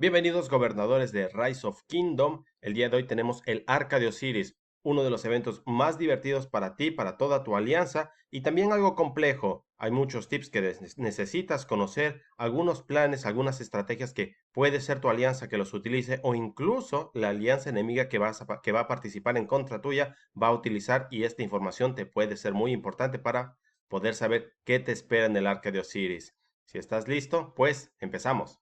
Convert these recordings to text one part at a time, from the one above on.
Bienvenidos gobernadores de Rise of Kingdom. El día de hoy tenemos el Arca de Osiris, uno de los eventos más divertidos para ti, para toda tu alianza y también algo complejo. Hay muchos tips que necesitas conocer, algunos planes, algunas estrategias que puede ser tu alianza que los utilice o incluso la alianza enemiga que va a participar en contra tuya va a utilizar y esta información te puede ser muy importante para poder saber qué te espera en el Arca de Osiris. Si estás listo, pues empezamos.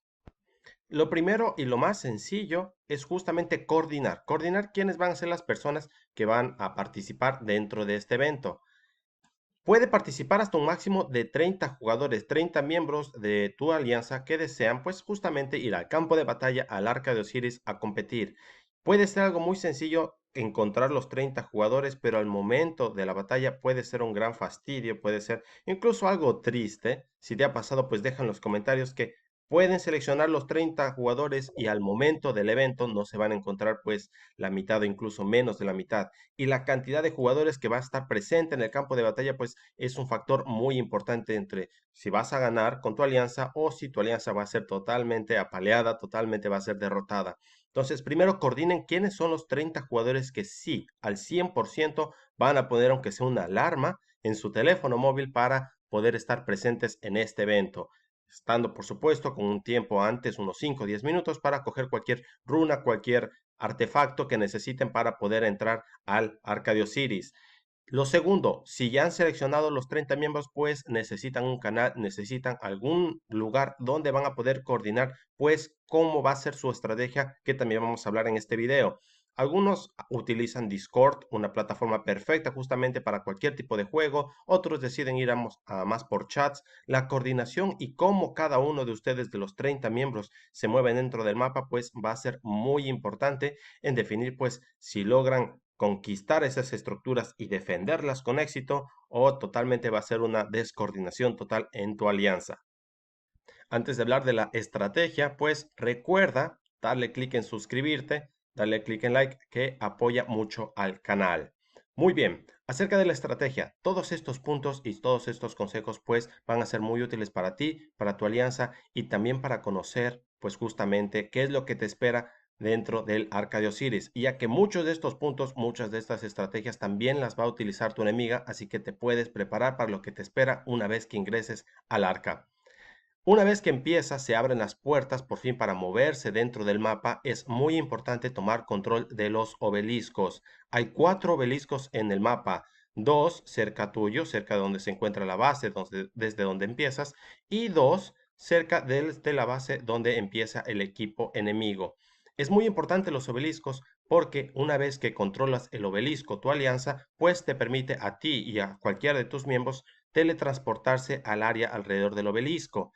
Lo primero y lo más sencillo es justamente coordinar quiénes van a ser las personas que van a participar dentro de este evento. Puede participar hasta un máximo de 30 jugadores, 30 miembros de tu alianza que desean pues justamente ir al campo de batalla, al Arca de Osiris a competir. Puede ser algo muy sencillo encontrar los 30 jugadores, pero al momento de la batalla puede ser un gran fastidio, puede ser incluso algo triste. Si te ha pasado, pues deja en los comentarios que pueden seleccionar los 30 jugadores y al momento del evento no se van a encontrar pues la mitad o incluso menos de la mitad. Y la cantidad de jugadores que va a estar presente en el campo de batalla pues es un factor muy importante entre si vas a ganar con tu alianza o si tu alianza va a ser totalmente apaleada, totalmente va a ser derrotada. Entonces, primero coordinen quiénes son los 30 jugadores que sí, al 100% van a poner aunque sea una alarma en su teléfono móvil para poder estar presentes en este evento. Estando, por supuesto, con un tiempo antes, unos 5 o 10 minutos, para coger cualquier runa, cualquier artefacto que necesiten para poder entrar al Arca de Osiris. Lo segundo, si ya han seleccionado los 30 miembros, pues necesitan un canal, necesitan algún lugar donde van a poder coordinar, pues cómo va a ser su estrategia, que también vamos a hablar en este video. Algunos utilizan Discord, una plataforma perfecta justamente para cualquier tipo de juego. Otros deciden ir a más por chats. La coordinación y cómo cada uno de ustedes de los 30 miembros se mueven dentro del mapa, pues va a ser muy importante en definir, pues, si logran conquistar esas estructuras y defenderlas con éxito o totalmente va a ser una descoordinación total en tu alianza. Antes de hablar de la estrategia, pues recuerda darle clic en suscribirte, darle clic en like que apoya mucho al canal. Muy bien, acerca de la estrategia, todos estos puntos y todos estos consejos pues van a ser muy útiles para ti, para tu alianza y también para conocer pues justamente qué es lo que te espera dentro del Arca de Osiris, ya que muchos de estos puntos, muchas de estas estrategias también las va a utilizar tu enemiga, así que te puedes preparar para lo que te espera una vez que ingreses al Arca. Una vez que empieza, se abren las puertas por fin para moverse dentro del mapa. Es muy importante tomar control de los obeliscos. Hay 4 obeliscos en el mapa, 2 cerca tuyo, cerca de donde se encuentra la base, desde donde empiezas, y 2 cerca de la base donde empieza el equipo enemigo. Es muy importante los obeliscos porque una vez que controlas el obelisco, tu alianza, pues te permite a ti y a cualquiera de tus miembros teletransportarse al área alrededor del obelisco.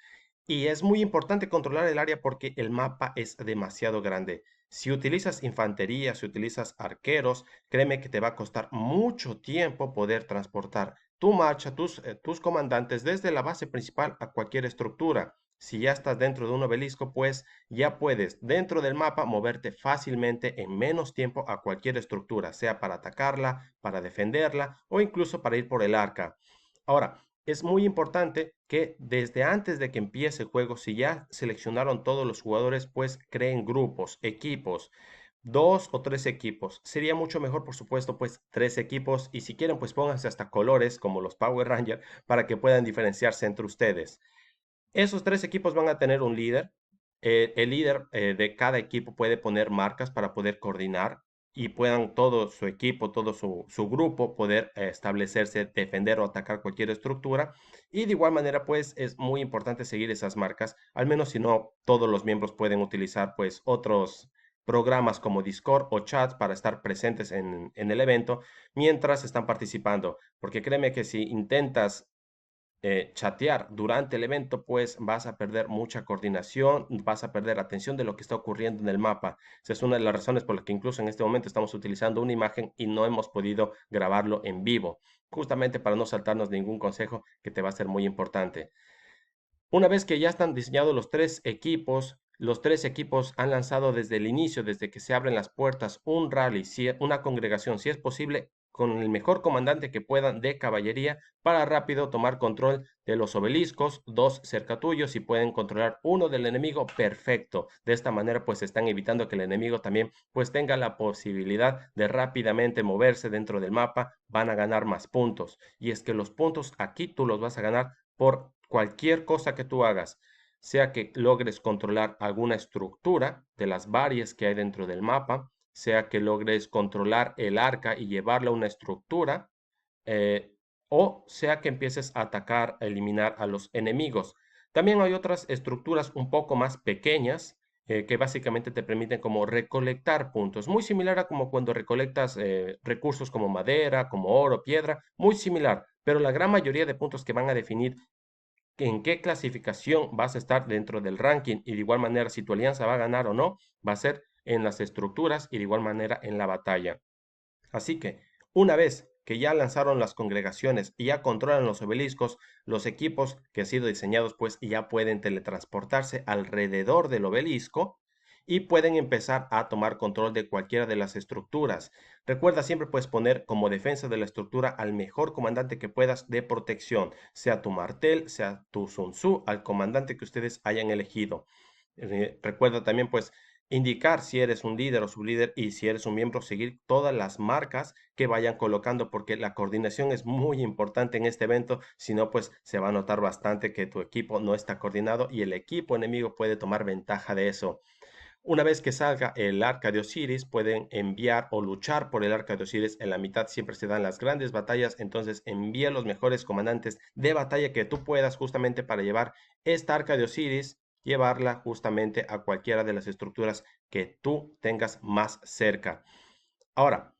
Y es muy importante controlar el área porque el mapa es demasiado grande. Si utilizas infantería, si utilizas arqueros, créeme que te va a costar mucho tiempo poder transportar tu marcha, tus comandantes desde la base principal a cualquier estructura. Si ya estás dentro de un obelisco, pues ya puedes dentro del mapa moverte fácilmente en menos tiempo a cualquier estructura, sea para atacarla, para defenderla o incluso para ir por el arca. Ahora, es muy importante que desde antes de que empiece el juego, si ya seleccionaron todos los jugadores, pues creen grupos, equipos, 2 o 3 equipos. Sería mucho mejor, por supuesto, pues 3 equipos y si quieren, pues pónganse hasta colores como los Power Rangers para que puedan diferenciarse entre ustedes. Esos 3 equipos van a tener un líder. El líder de cada equipo puede poner marcas para poder coordinar y puedan todo su equipo, todo su grupo poder establecerse, defender o atacar cualquier estructura. Y de igual manera, pues es muy importante seguir esas marcas, al menos si no todos los miembros pueden utilizar pues otros programas como Discord o chats para estar presentes en el evento mientras están participando. Porque créeme que si intentas chatear durante el evento, pues vas a perder mucha coordinación, vas a perder atención de lo que está ocurriendo en el mapa. Esa es una de las razones por las que incluso en este momento estamos utilizando una imagen y no hemos podido grabarlo en vivo, justamente para no saltarnos ningún consejo que te va a ser muy importante. Una vez que ya están diseñados los 3 equipos han lanzado desde el inicio, desde que se abren las puertas, un rally, una congregación, si es posible, con el mejor comandante que puedan de caballería para rápido tomar control de los obeliscos, dos cerca tuyo. Si pueden controlar uno del enemigo, perfecto. De esta manera pues están evitando que el enemigo también pues tenga la posibilidad de rápidamente moverse dentro del mapa, van a ganar más puntos. Y es que los puntos aquí tú los vas a ganar por cualquier cosa que tú hagas, sea que logres controlar alguna estructura de las varias que hay dentro del mapa, sea que logres controlar el arca y llevarla a una estructura, eh, o sea que empieces a atacar, a eliminar a los enemigos. También hay otras estructuras un poco más pequeñas que básicamente te permiten como recolectar puntos, muy similar a como cuando recolectas recursos como madera, como oro, piedra, muy similar, pero la gran mayoría de puntos que van a definir en qué clasificación vas a estar dentro del ranking y de igual manera si tu alianza va a ganar o no, va a ser en las estructuras y de igual manera en la batalla. Así que, una vez que ya lanzaron las congregaciones y ya controlan los obeliscos, los equipos que han sido diseñados pues ya pueden teletransportarse alrededor del obelisco y pueden empezar a tomar control de cualquiera de las estructuras. Recuerda siempre puedes poner como defensa de la estructura al mejor comandante que puedas de protección, sea tu Martel, sea tu Sun Tzu, al comandante que ustedes hayan elegido. Recuerda también pues indicar si eres un líder o sublíder y si eres un miembro, seguir todas las marcas que vayan colocando, porque la coordinación es muy importante en este evento, si no, pues se va a notar bastante que tu equipo no está coordinado y el equipo enemigo puede tomar ventaja de eso. Una vez que salga el arca de Osiris, pueden enviar o luchar por el arca de Osiris. En la mitad siempre se dan las grandes batallas, entonces envía los mejores comandantes de batalla que tú puedas justamente para llevar esta arca de Osiris, llevarla justamente a cualquiera de las estructuras que tú tengas más cerca. Ahora,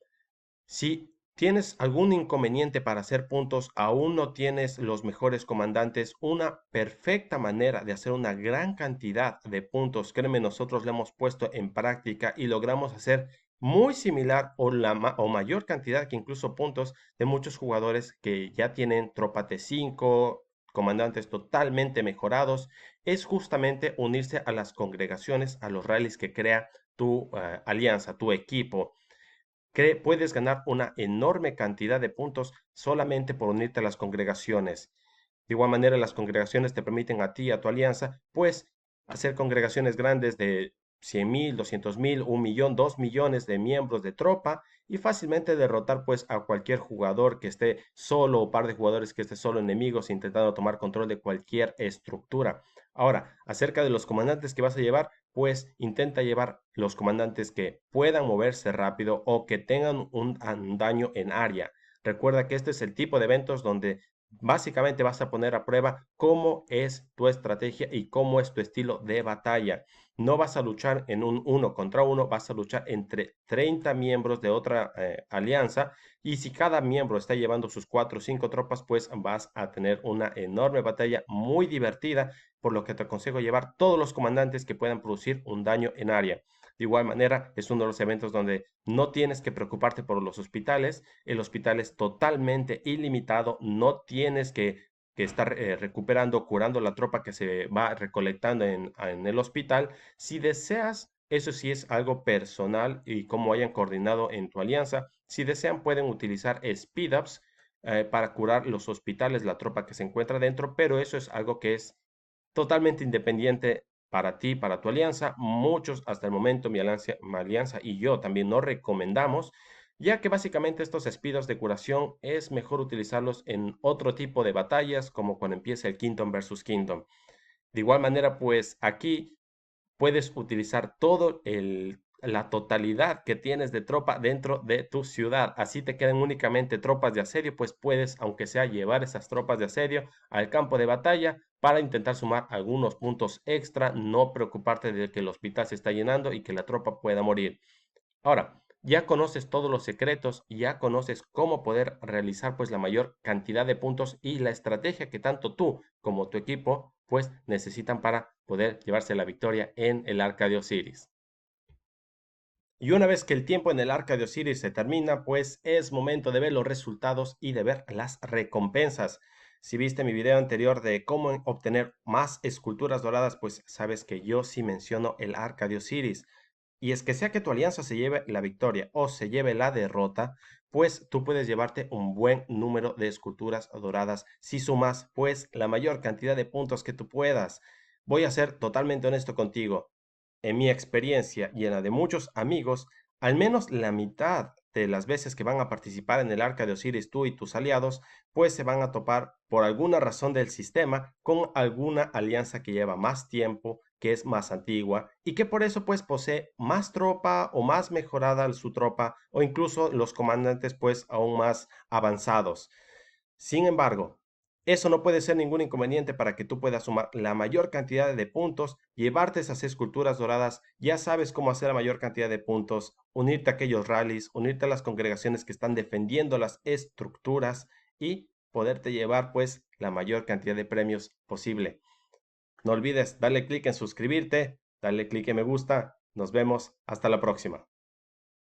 si tienes algún inconveniente para hacer puntos, aún no tienes los mejores comandantes, una perfecta manera de hacer una gran cantidad de puntos, créeme, nosotros lo hemos puesto en práctica y logramos hacer muy similar o mayor cantidad que incluso puntos de muchos jugadores que ya tienen tropa T5, comandantes totalmente mejorados, es justamente unirse a las congregaciones, a los rallies que crea tu alianza, tu equipo. Puedes ganar una enorme cantidad de puntos solamente por unirte a las congregaciones. De igual manera, las congregaciones te permiten a ti y a tu alianza, pues, hacer congregaciones grandes de 100.000, 200.000, 1.000.000, 2 millones de miembros de tropa y fácilmente derrotar, pues, a cualquier jugador que esté solo o par de jugadores que esté solo enemigos intentando tomar control de cualquier estructura. Ahora, acerca de los comandantes que vas a llevar, pues intenta llevar los comandantes que puedan moverse rápido o que tengan un daño en área. Recuerda que este es el tipo de eventos donde básicamente vas a poner a prueba cómo es tu estrategia y cómo es tu estilo de batalla. No vas a luchar en un uno contra uno, vas a luchar entre 30 miembros de otra alianza y si cada miembro está llevando sus 4 o 5 tropas, pues vas a tener una enorme batalla muy divertida, por lo que te aconsejo llevar todos los comandantes que puedan producir un daño en área. De igual manera, es uno de los eventos donde no tienes que preocuparte por los hospitales. El hospital es totalmente ilimitado, no tienes que estar recuperando, curando la tropa que se va recolectando en el hospital. Si deseas, eso sí es algo personal y como hayan coordinado en tu alianza, si desean pueden utilizar speed ups para curar los hospitales, la tropa que se encuentra dentro, pero eso es algo que es totalmente independiente para ti, para tu alianza. Muchos hasta el momento, mi alianza y yo también no recomendamos, ya que básicamente estos espidos de curación es mejor utilizarlos en otro tipo de batallas, como cuando empieza el Kingdom versus Kingdom. De igual manera, pues aquí puedes utilizar la totalidad que tienes de tropa dentro de tu ciudad. Así te quedan únicamente tropas de asedio, pues puedes, aunque sea, llevar esas tropas de asedio al campo de batalla para intentar sumar algunos puntos extra, no preocuparte de que el hospital se está llenando y que la tropa pueda morir. Ahora, ya conoces todos los secretos, ya conoces cómo poder realizar pues la mayor cantidad de puntos y la estrategia que tanto tú como tu equipo pues necesitan para poder llevarse la victoria en el Arca de Osiris. Y una vez que el tiempo en el Arca de Osiris se termina, pues es momento de ver los resultados y de ver las recompensas. Si viste mi video anterior de cómo obtener más esculturas doradas, pues sabes que yo sí menciono el Arca de Osiris. Y es que sea que tu alianza se lleve la victoria o se lleve la derrota, pues tú puedes llevarte un buen número de esculturas doradas si sumas pues la mayor cantidad de puntos que tú puedas. Voy a ser totalmente honesto contigo. En mi experiencia y en la de muchos amigos, al menos la mitad de las veces que van a participar en el Arca de Osiris tú y tus aliados, pues se van a topar por alguna razón del sistema con alguna alianza que lleva más tiempo, que es más antigua y que por eso pues posee más tropa o más mejorada su tropa o incluso los comandantes pues aún más avanzados. Sin embargo, eso no puede ser ningún inconveniente para que tú puedas sumar la mayor cantidad de puntos, llevarte esas esculturas doradas, ya sabes cómo hacer la mayor cantidad de puntos, unirte a aquellos rallies, unirte a las congregaciones que están defendiendo las estructuras y poderte llevar pues la mayor cantidad de premios posible. No olvides darle clic en suscribirte, darle clic en me gusta. Nos vemos. Hasta la próxima.